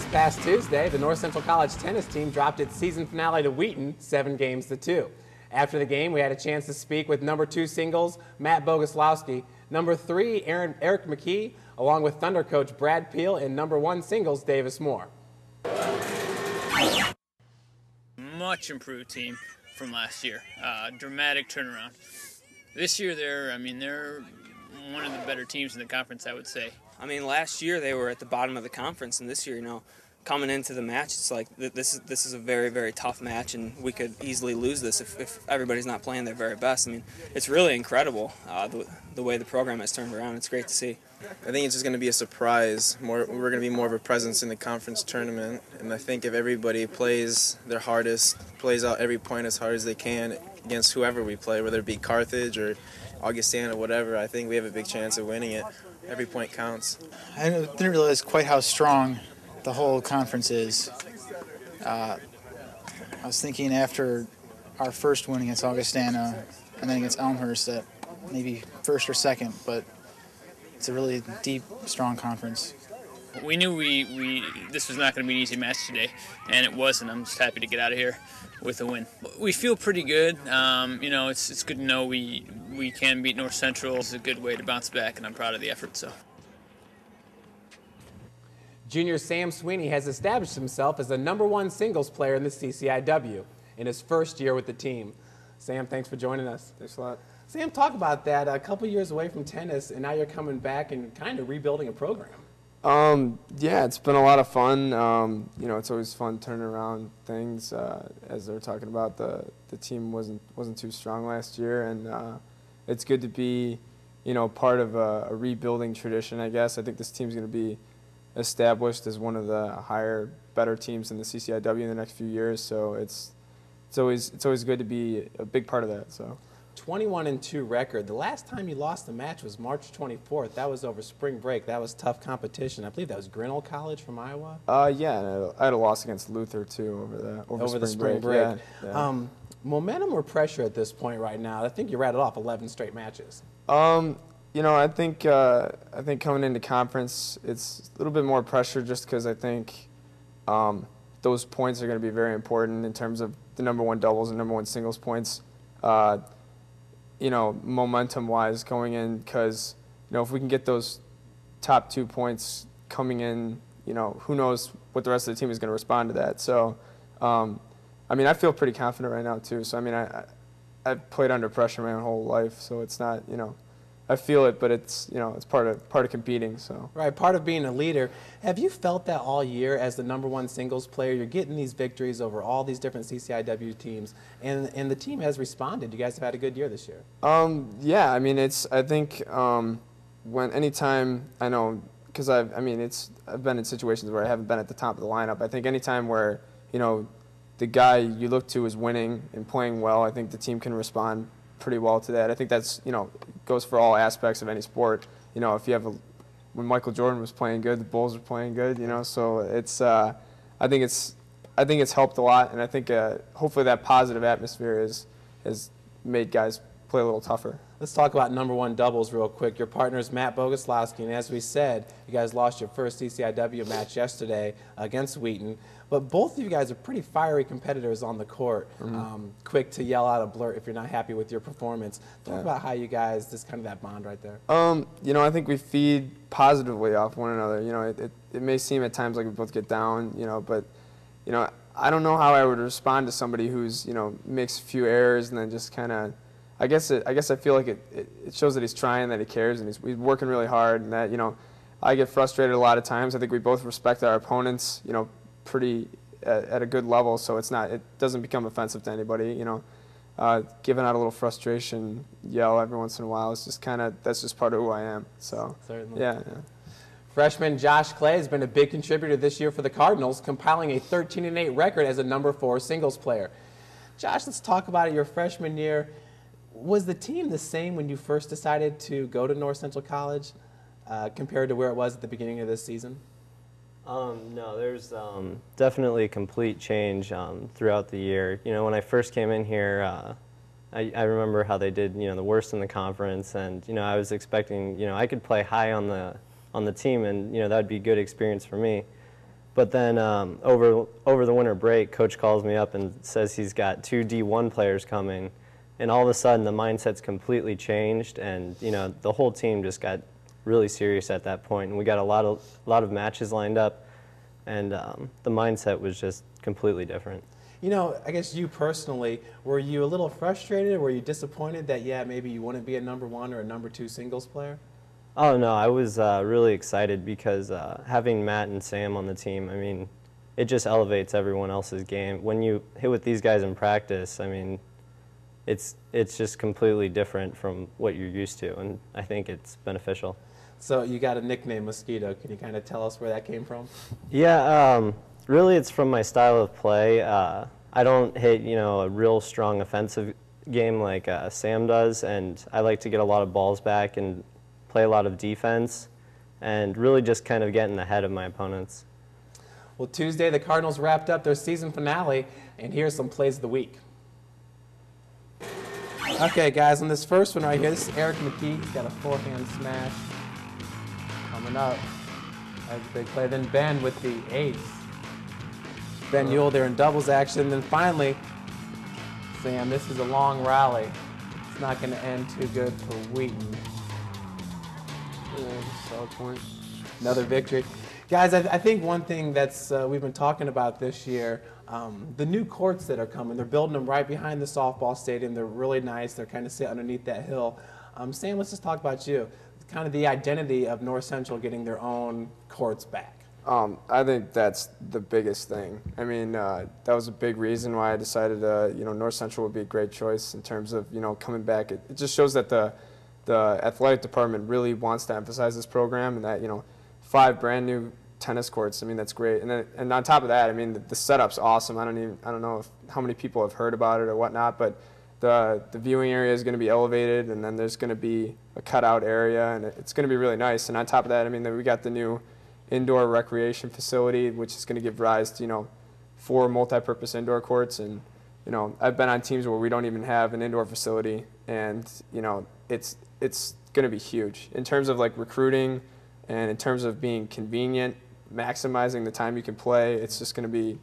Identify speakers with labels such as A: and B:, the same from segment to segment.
A: This past Tuesday, the North Central College tennis team dropped its season finale to Wheaton 7-2. After the game, we had a chance to speak with number 2 singles Matt Boguslawski, number 3 Eric McKee, along with Thunder coach Brad Peel, and number 1 singles Davis Moore.
B: Much improved team from last year. Dramatic turnaround. This year, they're one of the better teams in the conference, I would say.
C: I mean, last year they were at the bottom of the conference, and this year, coming into the match, it's like this is a very, very tough match, and we could easily lose this if everybody's not playing their very best. I mean, it's really incredible the way the program has turned around. It's great to see.
D: I think it's just going to be a surprise. We're going to be more of a presence in the conference tournament, and I think if everybody plays their hardest, plays out every point as hard as they can against whoever we play, whether it be Carthage or Augustana or whatever, I think we have a big chance of winning it. Every point counts.
E: I didn't realize quite how strong the whole conference is. I was thinking after our first win against Augustana and then against Elmhurst that maybe first or second, but it's a really deep, strong conference.
B: We knew this was not going to be an easy match today, and it wasn't. I'm just happy to get out of here with a win. We feel pretty good. It's good to know we can beat North Central. It's a good way to bounce back, and I'm proud of the effort. So.
A: Junior Sam Sweeney has established himself as the number 1 singles player in the CCIW in his first year with the team. Sam, thanks for joining us.
F: Thanks a lot.
A: Sam, talk about that. A couple years away from tennis, and now you're coming back and kind of rebuilding a program.
F: Yeah, it's been a lot of fun. It's always fun turning around things. As they were talking about, the team wasn't too strong last year, and it's good to be, part of a rebuilding tradition. I guess I think this team's going to be established as one of the higher, better teams in the CCIW in the next few years. So it's always good to be a big part of that. So.
A: 21-2 record. The last time you lost a match was March 24th. That was over spring break. That was tough competition. I believe that was Grinnell College from Iowa.
F: Yeah, I had a loss against Luther too over the spring break.
A: Yeah. Momentum or pressure at this point right now? I think you rattled off 11 straight matches.
F: I think coming into conference, it's a little bit more pressure just because I think those points are going to be very important in terms of the number 1 doubles and number 1 singles points. Momentum-wise going in, because, if we can get those top 2 points coming in, who knows what the rest of the team is going to respond to that. So, I feel pretty confident right now too. So, I've played under pressure my whole life, so it's not, I feel it, but it's it's part of competing. So
A: right, part of being a leader. Have you felt that all year as the number 1 singles player? You're getting these victories over all these different CCIW teams, and the team has responded. You guys have had a good year this year.
F: Yeah, I think when anytime I know, because I've been in situations where I haven't been at the top of the lineup. I think anytime where the guy you look to is winning and playing well, I think the team can respond pretty well to that. I think that's goes for all aspects of any sport. If you have when Michael Jordan was playing good, the Bulls were playing good. So it's I think it's helped a lot, and I think hopefully that positive atmosphere has made guys play a little tougher.
A: Let's talk about number 1 doubles real quick. Your partner is Matt Boguslawski, and as we said, you guys lost your first CCIW match yesterday against Wheaton. But both of you guys are pretty fiery competitors on the court, quick to yell out a blurt if you're not happy with your performance. Talk about how you guys, just kind of that bond right there.
F: I think we feed positively off one another. It may seem at times like we both get down, but, I don't know how I would respond to somebody who's, makes a few errors and then just kind of, I guess I feel like it shows that he's trying, that he cares, and he's working really hard, and that, I get frustrated a lot of times. I think we both respect our opponents, pretty at a good level, so it doesn't become offensive to anybody. Giving out a little frustration, yell every once in a while. It's just that's just part of who I am. So
A: certainly.
F: Yeah.
A: Freshman Josh Clay has been a big contributor this year for the Cardinals, compiling a 13-8 record as a number 4 singles player. Josh, let's talk about it. Your freshman year, was the team the same when you first decided to go to North Central College compared to where it was at the beginning of this season?
G: No, there's definitely a complete change throughout the year. When I first came in here, I remember how they did, the worst in the conference, and I was expecting, I could play high on the team, and that would be a good experience for me. But then over the winter break, Coach calls me up and says he's got 2 D1 players coming, and all of a sudden the mindset's completely changed, and the whole team just got really serious at that point, and we got a lot of matches lined up, and the mindset was just completely different.
A: I guess you personally, were you a little frustrated? Were you disappointed that, yeah, maybe you wouldn't be a #1 or a #2 singles player?
G: Oh, no, I was really excited because having Matt and Sam on the team, I mean, it just elevates everyone else's game. When you hit with these guys in practice, I mean, it's just completely different from what you're used to, and I think it's beneficial.
A: So you got a nickname, Mosquito. Can you kind of tell us where that came from?
G: Yeah, really it's from my style of play. I don't hit, a real strong offensive game like Sam does, and I like to get a lot of balls back and play a lot of defense, and really just kind of getting ahead of my opponents.
A: Well, Tuesday, the Cardinals wrapped up their season finale, and here's some plays of the week. Okay, guys, on this first one right here, this is Eric McKee. He's got a forehand smash coming up. That's a big play. Then Ben with the ace. Ben Ewell there in doubles action. Then finally, Sam, this is a long rally. It's not going to end too good for Wheaton.
F: Solid point.
A: Another victory. Guys, I think one thing that's we've been talking about this year, the new courts that are coming, they're building them right behind the softball stadium. They're really nice. They're kind of sit underneath that hill. Sam, let's just talk about you. Kind of the identity of North Central getting their own courts back.
F: I think that's the biggest thing. I mean, that was a big reason why I decided, North Central would be a great choice in terms of, coming back. It just shows that the athletic department really wants to emphasize this program, and that 5 brand new tennis courts. I mean, that's great. And on top of that, I mean, the setup's awesome. I don't know how many people have heard about it or whatnot, but the viewing area is going to be elevated, and then there's going to be a cutout area, and it's going to be really nice. And on top of that, I mean, we got the new indoor recreation facility, which is going to give rise to 4 multi-purpose indoor courts. And I've been on teams where we don't even have an indoor facility, and it's going to be huge in terms of like recruiting, and in terms of being convenient, maximizing the time you can play. It's just going to be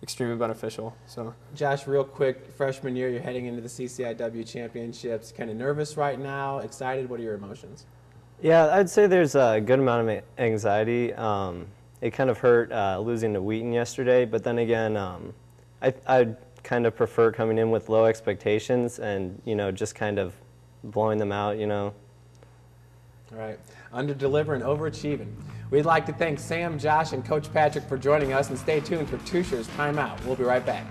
F: extremely beneficial. So,
A: Josh, real quick, freshman year, you're heading into the CCIW championships. Kind of nervous right now, excited? What are your emotions? Yeah,
G: I'd say there's a good amount of anxiety. It kind of hurt losing to Wheaton yesterday, but then again, I'd kind of prefer coming in with low expectations and, just kind of blowing them out, All
A: right. Under-deliver and overachieving. We'd like to thank Sam, Josh, and Coach Patrick for joining us, and stay tuned for Tusher's Timeout. We'll be right back.